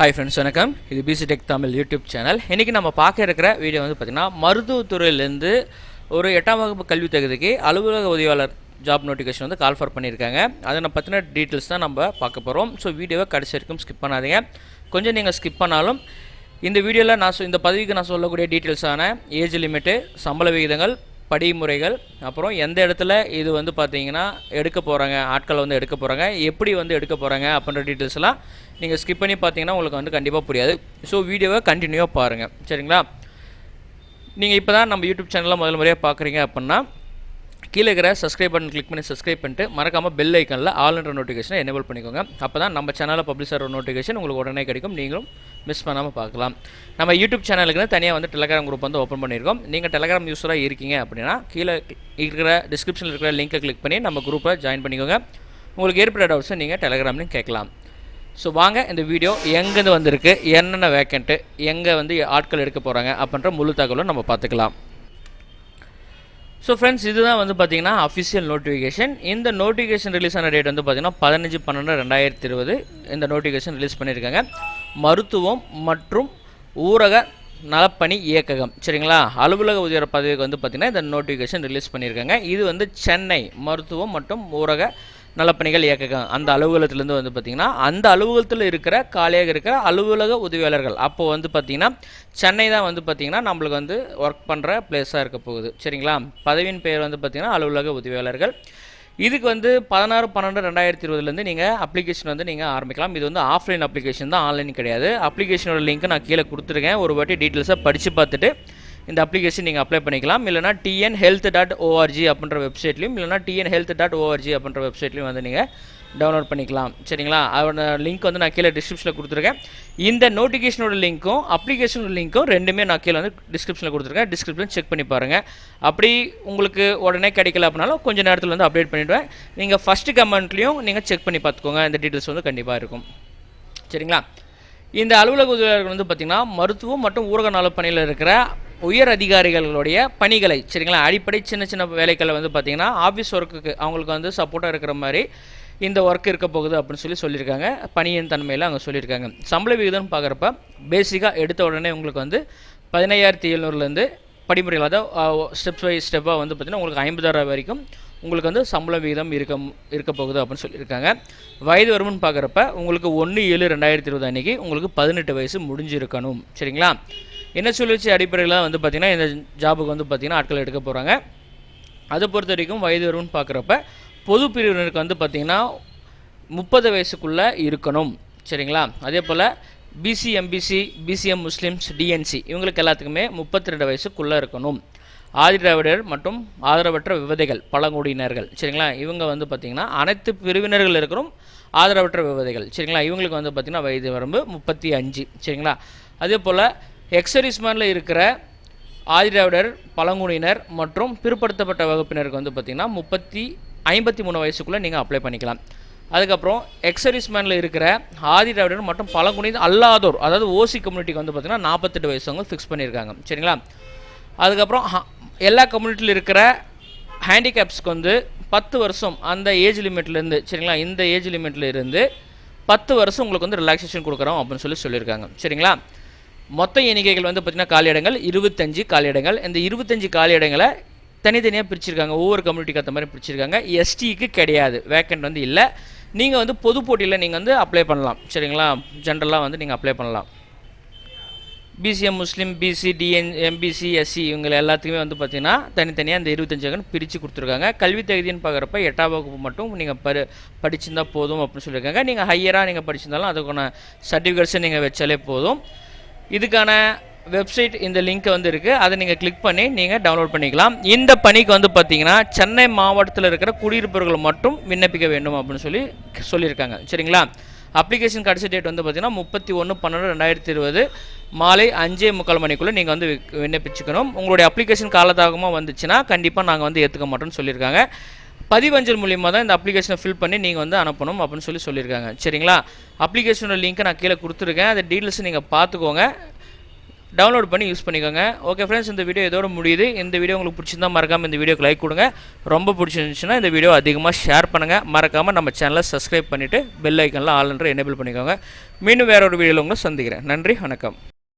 Hi friends, வணக்கம். இது PC tech Tamil YouTube channel. இன்றைக்கி நம்ம பார்க்க இருக்கிற வீடியோ வந்து பார்த்திங்கன்னா, மருத்துவத்துறையிலேருந்து ஒரு 8ஆம் வகுப்பு கல்வி தகுதிக்கு அலுவலக உதவியாளர் ஜாப் நோட்டிஃபிகேஷன் வந்து கால் ஃபார் பண்ணியிருக்காங்க. அதை பற்றின டீட்டெயில்ஸ் தான் நம்ம பார்க்க போகிறோம். ஸோ வீடியோவை கடைசி வரைக்கும் ஸ்கிப் பண்ணாதீங்க. கொஞ்சம் நீங்கள் ஸ்கிப் பண்ணாலும் இந்த வீடியோவில் இந்த பதவிக்கு நான் சொல்லக்கூடிய டீட்டெயில்ஸான ஏஜ் லிமிட்டு, சம்பள விகிதங்கள், படிமுறைகள், அப்புறம் எந்த இடத்துல இது வந்து பார்த்தீங்கன்னா எடுக்க போகிறாங்க, ஆட்களை வந்து எடுக்க போகிறாங்க, எப்படி வந்து எடுக்க போகிறாங்க அப்படின்ற டீட்டெயில்ஸ்லாம் நீங்கள் ஸ்கிப் பண்ணி பார்த்தீங்கன்னா உங்களுக்கு வந்து கண்டிப்பாக புரியாது. ஸோ வீடியோவை கண்டினியூவாக பாருங்கள், சரிங்களா? நீங்கள் இப்போ தான் நம்ம யூடியூப் சேனலில் முதல் முறையாக பார்க்குறீங்க அப்படின்னா கீழே இருக்கிற சப்ஸ்கிரைப் பட்டன் கிளிக் பண்ணி சப்ஸ்கிரைப் பண்ணிட்டு மறக்காமல் பெல் ஐக்கனில் ஆல் என்ற நோட்டிஃபிகேஷனை எனேபிள் பண்ணிக்கோங்க. அப்போ தான் நம்ம சேனலில் பப்ளிஷ் ஆகிற நோட்டிஃபிகேஷன் உங்களுக்கு உடனே கிடைக்கும், நீங்களும் மிஸ் பண்ணாமல் பார்க்கலாம். நம்ம யூடியூப் சேனலுக்குன்னு தனியாக வந்து டெலகிராம் குரூப் வந்து ஓப்பன் பண்ணியிருக்கோம். நீங்கள் டெலகிராம் யூஸராக இருக்கீங்க அப்படின்னா கீழே இருக்கிற டிஸ்கிரிப்ஷனில் இருக்கிற லிங்கை கிளிக் பண்ணி நம்ம குரூப்பை ஜாயின் பண்ணிக்கோங்க. உங்களுக்கு ஏற்பட்ட டவுட்ஸை நீங்கள் டெலகிராம்லையும் கேட்கலாம். ஸோ வாங்க, இந்த வீடியோ எங்கேருந்து வந்திருக்கு, என்னென்ன வேக்கண்ட்டு, எங்கே வந்து ஆட்கள் எடுக்க போகிறாங்க அப்படின்ற முழு தகவலும் நம்ம பார்த்துக்கலாம். ஸோ ஃப்ரெண்ட்ஸ், இதுதான் வந்து பார்த்திங்கன்னா அஃபிஷியல் நோட்டிஃபிகேஷன். இந்த நோட்டிஃபிகேஷன் ரிலீஸ் ஆன டேட் வந்து பார்த்திங்கன்னா 15/12/2020 இந்த நோட்டிஃபிகேஷன் ரிலீஸ் பண்ணியிருக்காங்க. மருத்துவம் மற்றும் ஊரக நலப்பணி இயக்ககம், சரிங்களா? அலுவலக உதவியாளர் பதவிக்கு வந்து பார்த்திங்கன்னா இந்த நோட்டிஃபிகேஷன் ரிலீஸ் பண்ணியிருக்காங்க. இது வந்து சென்னை மருத்துவம் மற்றும் ஊரக நலப்பணிகள் இயக்ககம் அந்த அலுவலகத்திலேருந்து வந்து பார்த்திங்கன்னா அந்த அலுவலகத்தில் இருக்கிற காலியாக இருக்கிற அலுவலக உதவியாளர்கள், அப்போது வந்து பார்த்திங்கன்னா சென்னை தான் வந்து பார்த்திங்கன்னா நம்மளுக்கு வந்து ஒர்க் பண்ணுற பிளேஸாக இருக்க போகுது, சரிங்களா? பதவியின் பெயர் வந்து பார்த்திங்கன்னா அலுவலக உதவியாளர்கள். இதுக்கு வந்து 16/12/2020 நீங்கள் அப்ளிகேஷன் வந்து நீங்கள் ஆரம்பிக்கலாம். இது வந்து ஆஃப்லைன் அப்ளிகேஷன் தான், ஆன்லைன் கிடையாது. அப்ளிகேஷனோட லிங்க் நான் கீழே கொடுத்துருக்கேன். ஒரு வாட்டி டீட்டெயில்ஸாக படித்து பார்த்துட்டு இந்த அப்ளிகேஷன் நீங்கள் அப்ளை பண்ணிக்கலாம். இல்லைனா tnhealth.org அப்படின்ற வெப்சைட்லையும், இல்லைனா tnhealth.org அப்படின்ற வெப்சைட்லையும் வந்து நீங்கள் டவுன்லோட் பண்ணிக்கலாம், சரிங்களா? அதோட லிங்க் வந்து நான் கீழே டிஸ்கிரிப்ஷனில் கொடுத்துருக்கேன். இந்த நோட்டிஃபிகேஷனோட லிங்க்கும் அப்ளிகேஷனோட லிங்க்கும் ரெண்டுமே நான் கீழே வந்து டிஸ்கிரிப்ஷனில் கொடுத்துருக்கேன். டிஸ்கிரிப்ஷன் செக் பண்ணி பாருங்கள். அப்படி உங்களுக்கு உடனே கிடைக்கல அப்படின்னாலும் கொஞ்சம் நேரத்தில் வந்து அப்டேட் பண்ணிவிடுவேன். நீங்கள் ஃபஸ்ட்டு கமெண்ட்லேயும் நீங்கள் செக் பண்ணி பார்த்துக்கோங்க. இந்த டீட்டெயில்ஸ் வந்து கண்டிப்பாக இருக்கும், சரிங்களா? இந்த அலுவலக உதவியாளர்கள் வந்து பார்த்திங்கன்னா மருத்துவம் மற்றும் ஊரக நலப்பணியில் இருக்கிற உயர் அதிகாரிகளுடைய பணிகளை, சரிங்களா, அடிப்படை சின்ன சின்ன வேலைகளை வந்து பார்த்திங்கன்னா ஆஃபீஸ் ஒர்க்குக்கு அவங்களுக்கு வந்து சப்போர்ட்டாக இருக்கிற மாதிரி இந்த ஒர்க் இருக்க போகுது அப்படின்னு சொல்லியிருக்காங்க. பணியின் தன்மையில் அவங்க சொல்லியிருக்காங்க. சம்பள விகிதம்னு பார்க்குறப்ப பேசிக்காக எடுத்த உடனே உங்களுக்கு வந்து 15,700 படிமுறைகள், அதாவது ஸ்டெப் பை ஸ்டெப்பாக வந்து பார்த்திங்கன்னா உங்களுக்கு 50,000 வரைக்கும் உங்களுக்கு வந்து சம்பள விகிதம் இருக்க போகுது அப்படின்னு சொல்லியிருக்காங்க. வயது வரும்னு பார்க்குறப்ப உங்களுக்கு 1/7/2020 அன்றைக்கி உங்களுக்கு 18 வயசு முடிஞ்சிருக்கணும், சரிங்களா? என்ன சுழற்சி அடிப்படையில் வந்து பார்த்திங்கன்னா இந்த ஜாபுக்கு வந்து பார்த்திங்கன்னா ஆட்கள் எடுக்க போகிறாங்க. அதை பொறுத்த வரைக்கும் வயது வரும்னு பார்க்குறப்ப பொது பிரிவினருக்கு வந்து பார்த்திங்கன்னா 30 வயசுக்குள்ளே இருக்கணும், சரிங்களா? அதே போல் BC, MBC, BCM Muslims, DNC இவங்களுக்கு எல்லாத்துக்குமே 32 வயசுக்குள்ளே இருக்கணும். ஆதி திராவிடர் மற்றும் ஆதரவற்ற விவதைகள், பழங்குடியினர்கள், சரிங்களா? இவங்க வந்து பார்த்திங்கன்னா அனைத்து பிரிவினர்கள் இருக்கிறோம். ஆதரவற்ற விவதைகள், சரிங்களா? இவங்களுக்கு வந்து பார்த்திங்கன்னா வயது வரம்பு 35, சரிங்களா? அதே போல் எக்ஸர்வீஸ்மேனில் இருக்கிற ஆதி திராவிடர், பழங்குடியினர் மற்றும் பிற்படுத்தப்பட்ட வகுப்பினருக்கு வந்து பார்த்திங்கன்னா 53 வயசுக்குள்ளே நீங்கள் அப்ளை பண்ணிக்கலாம். அதுக்கப்புறம் எக்ஸர்வீஸ்மேனில் இருக்கிற ஆதி திராவிடர் மற்றும் பழங்குடியினர் அல்லாதோர், அதாவது ஓசி கம்யூனிட்டிக்கு வந்து பார்த்திங்கன்னா 48 வயசு அவங்க ஃபிக்ஸ் பண்ணியிருக்காங்க, சரிங்களா? அதுக்கப்புறம் எல்லா கம்யூனிட்டியில் இருக்கிற ஹேண்டிகேப்ஸ்க்கு வந்து 10 வருஷம் அந்த ஏஜ் லிமிட்லேருந்து, சரிங்களா, இந்த ஏஜ் லிமிட்டில் இருந்து 10 வருஷம் உங்களுக்கு வந்து ரிலாக்ஸேஷன் கொடுக்குறோம் அப்படின்னு சொல்லியிருக்காங்க, சரிங்களா? மொத்த எண்ணிக்கைகள் வந்து பார்த்திங்கன்னா காலியிடங்கள் 25 காலியிடங்கள். இந்த 25 காலியிடங்களை தனித்தனியாக பிரிச்சிருக்காங்க, ஒவ்வொரு கம்யூனிட்டிக்கு ஏற்ற மாதிரி பிரிச்சிருக்காங்க. எஸ்டிக்கு கிடையாது, வேக்கண்ட் வந்து இல்லை. நீங்கள் வந்து பொது போட்டியில் நீங்கள் வந்து அப்ளை பண்ணலாம், சரிங்களா? ஜென்ரலாக வந்து நீங்கள் அப்ளை பண்ணலாம். பிசிஎம் முஸ்லீம், பிசி, எம்பிசி, எஸ்சி இவங்க எல்லாத்துக்குமே வந்து பார்த்திங்கன்னா தனித்தனியாக இந்த 25 பிரித்து கொடுத்துருக்காங்க. கல்வி தகுதின்னு பார்க்குறப்ப 8ஆம் வகுப்பு மட்டும் நீங்கள் படிச்சிருந்தால் போதும் அப்படின்னு சொல்லியிருக்காங்க. நீங்கள் ஹையராக நீங்கள் படிச்சிருந்தாலும் அதுக்கான சர்டிஃபிகேட்ஸை நீங்கள் வச்சாலே போதும். இதுக்கான வெப்சைட் இந்த லிங்க் வந்து இருக்குது, அதை நீங்கள் கிளிக் பண்ணி நீங்கள் டவுன்லோட் பண்ணிக்கலாம். இந்த பணிக்கு வந்து பார்த்திங்கன்னா சென்னை மாவட்டத்தில் இருக்கிற குடியிருப்பவர்கள் மட்டும் விண்ணப்பிக்க வேண்டும் அப்படின்னு சொல்லியிருக்காங்க, சரிங்களா? அப்ளிகேஷன் கடைசி டேட் வந்து பார்த்திங்கன்னா 31/12/2020 மாலை 5:45 மணிக்குள்ளே நீங்கள் வந்து விண்ணப்பிச்சுக்கணும். உங்களுடைய அப்ளிகேஷன் காலதாகமாக வந்துச்சுன்னா கண்டிப்பாக நாங்கள் வந்து ஏற்றுக்க மாட்டோம்னு சொல்லியிருக்காங்க. பதிவஞ்சல் மூலியமாக தான் இந்த அப்ளிகேஷனை ஃபில் பண்ணி நீங்கள் வந்து அனுப்பணும் அப்படின்னு சொல்லியிருக்காங்க, சரிங்களா? அப்ளிகேஷனோட லிங்க்கை நான் கீழே கொடுத்துருக்கேன். அந்த டீட்டெயில்ஸ் நீங்கள் பார்த்துக்கோங்க. டவுன்லோட் பண்ணி யூஸ் பண்ணிக்கோங்க. ஓகே ஃப்ரெண்ட்ஸ், இந்த வீடியோ இதோட முடியுது. இந்த வீடியோ உங்களுக்கு பிடிச்சிருந்தா மறக்காமல் இந்த வீடியோக்கு லைக் கொடுங்க. ரொம்ப பிடிச்சிருந்துச்சுன்னா இந்த வீடியோ அதிகமாக ஷேர் பண்ணுங்கள். மறக்காமல் நம்ம சேனலை சப்ஸ்கிரைப் பண்ணிவிட்டு பெல் ஐக்கனில் ஆல் என்ற எனேபிள் பண்ணிக்கோங்க. மீண்டும் வேற ஒரு வீடியோவில் உங்களை சந்திக்கிறேன். நன்றி, வணக்கம்.